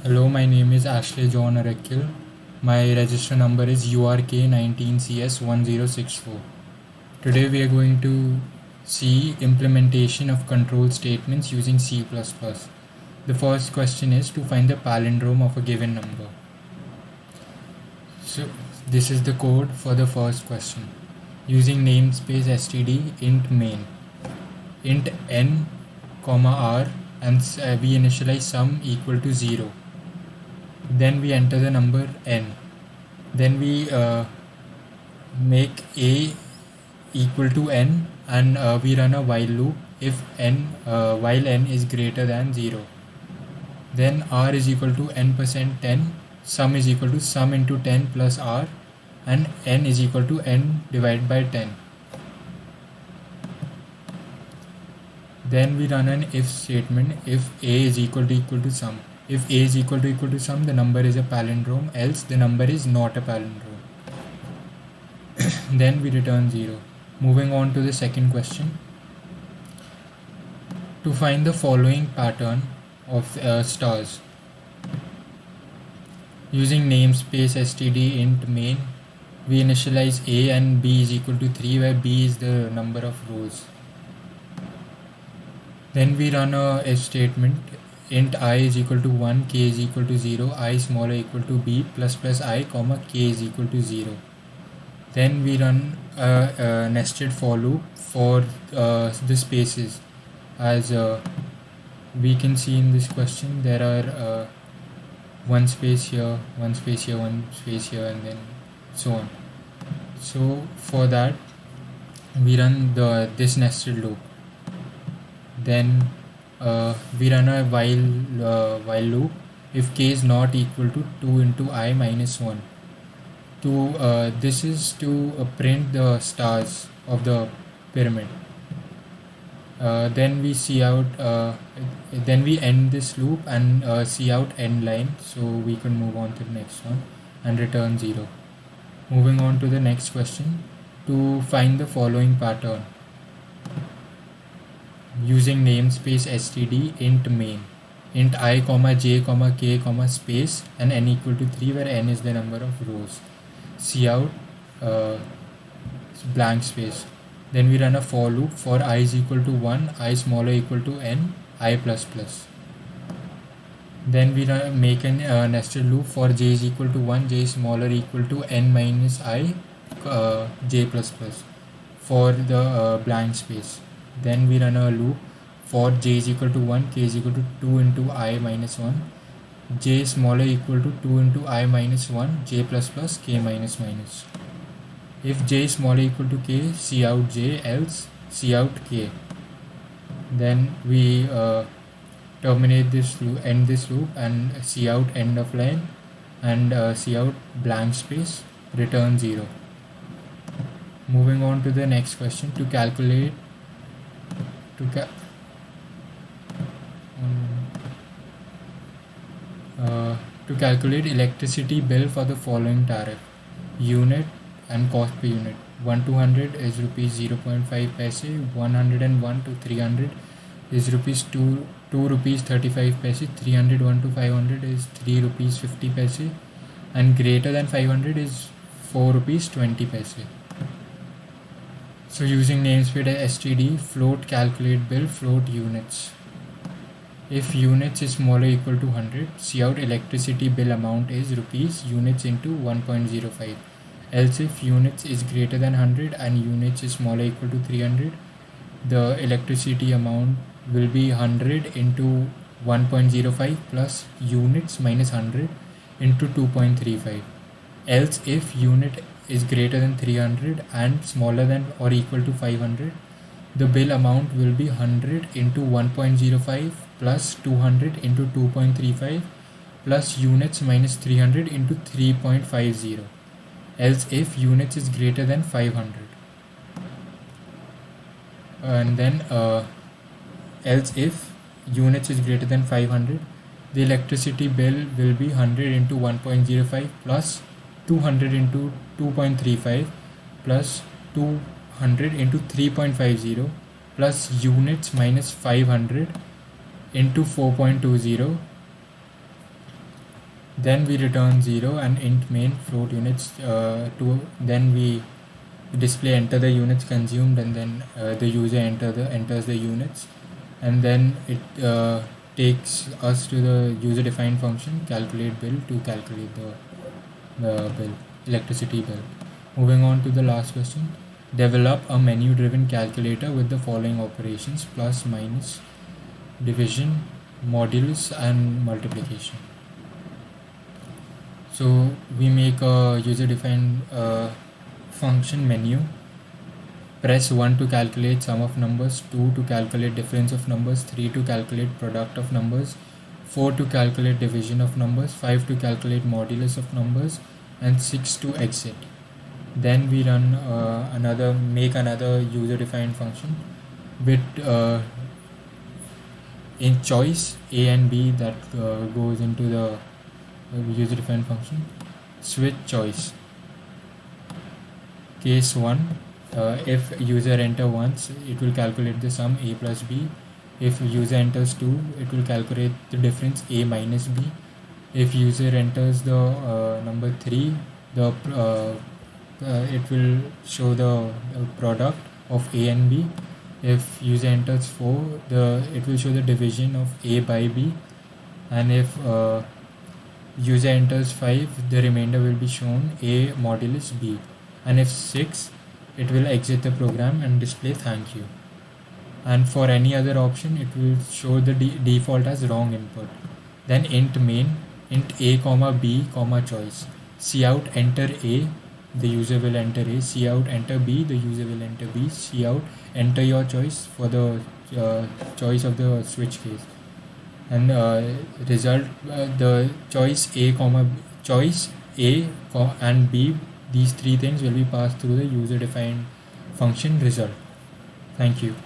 Hello, my name is Ashley John Arakil. My register number is URK19CS1064. Today we are going to see implementation of control statements using C++. The first question is to find the palindrome of a given number. So this is the code for the first question. Using namespace std int main, int n, r, and we initialize sum equal to 0. Then we enter the number n. Then we make a equal to n, and we run a while loop if while n is greater than 0. Then r is equal to n% 10, sum is equal to sum into 10 plus r, and n is equal to n divided by 10. Then we run an if statement if a is equal to sum. If a is equal to sum, the number is a palindrome, else the number is not a palindrome. Then we return 0. Moving on to the second question. To find the following pattern of stars. Using namespace std int main, we initialize a and b is equal to 3, where b is the number of rows. Then we run a if statement int I is equal to 1, k is equal to 0, I smaller equal to b plus I, comma k is equal to 0. Then we run a nested for loop for the spaces. As we can see in this question, there are one space here, one space here, one space here, and then so on. So for that, we run this nested loop. Then we run a while loop if k is not equal to 2 into I minus 1. This is to print the stars of the pyramid. Then we see out. Then we end this loop and see out end line, so we can move on to the next one and return 0. Moving on to the next question. To find the following pattern. Using namespace std int main, int I, j, k, space, and n equal to 3, where n is the number of rows. See out blank space. Then we run a for loop for I is equal to 1, I smaller equal to n, I plus plus. Then we make an nested loop for j is equal to 1, j smaller equal to n minus I, j plus plus for the blank space. Then we run a loop for j is equal to 1, k is equal to 2 into I minus 1, j smaller equal to 2 into I minus 1, j plus plus, k minus minus. If j is smaller equal to k, see out j, else see out k. Then we terminate this loop, end this loop, and see out end of line, and see out blank space, return 0. Moving on to the next question. To calculate electricity bill for the following tariff: unit and cost per unit. 1 to 100 is rupees 0.5 paise, 101 to 300 is rupees 2 rupees 35 paise, 301 to 500 is 3 rupees 50 paise, and greater than 500 is 4 rupees 20 paise. So using namespace std float calculate bill float units. If units is smaller equal to 100, see out electricity bill amount is rupees units into 1.05. Else if units is greater than 100 and units is smaller equal to 300, the electricity amount will be 100 into 1.05 plus units minus 100 into 2.35. Else if unit is greater than 300 and smaller than or equal to 500, the bill amount will be 100 into 1.05 plus 200 into 2.35 plus units minus 300 into 3.50. Else if units is greater than 500. And then else if units is greater than 500, the electricity bill will be 100 into 1.05 plus 200 into 2.35 plus 200 into 3.50 plus units minus 500 into 4.20 Then we return 0 and int main float units then we display enter the units consumed, and then the user enters the units, and then it takes us to the user defined function calculate bill to calculate the bill, electricity bill. Moving on to the last question. Develop a menu driven calculator with the following operations: plus, minus, division, modulus, and multiplication. So we make a user defined function menu. Press 1 to calculate sum of numbers, 2 to calculate difference of numbers, 3 to calculate product of numbers, 4 to calculate division of numbers, 5 to calculate modulus of numbers, and 6 to exit. Then we run make another user defined function with in choice A and B that goes into the user defined function. Switch choice. Case 1, if user enter once, it will calculate the sum A plus B. If user enters 2, it will calculate the difference A minus B. If user enters the number 3, it will show the product of A and B. If user enters 4, it will show the division of A by B. And if user enters 5, the remainder will be shown A modulus B. And if 6, it will exit the program and display thank you. And for any other option, it will show the default as wrong input. Then int main, int A comma B comma choice. Cout enter A, the user will enter A. Cout enter B, the user will enter B. Cout enter your choice for the choice of the switch case. And result, the choice A and B, these three things will be passed through the user defined function result. Thank you.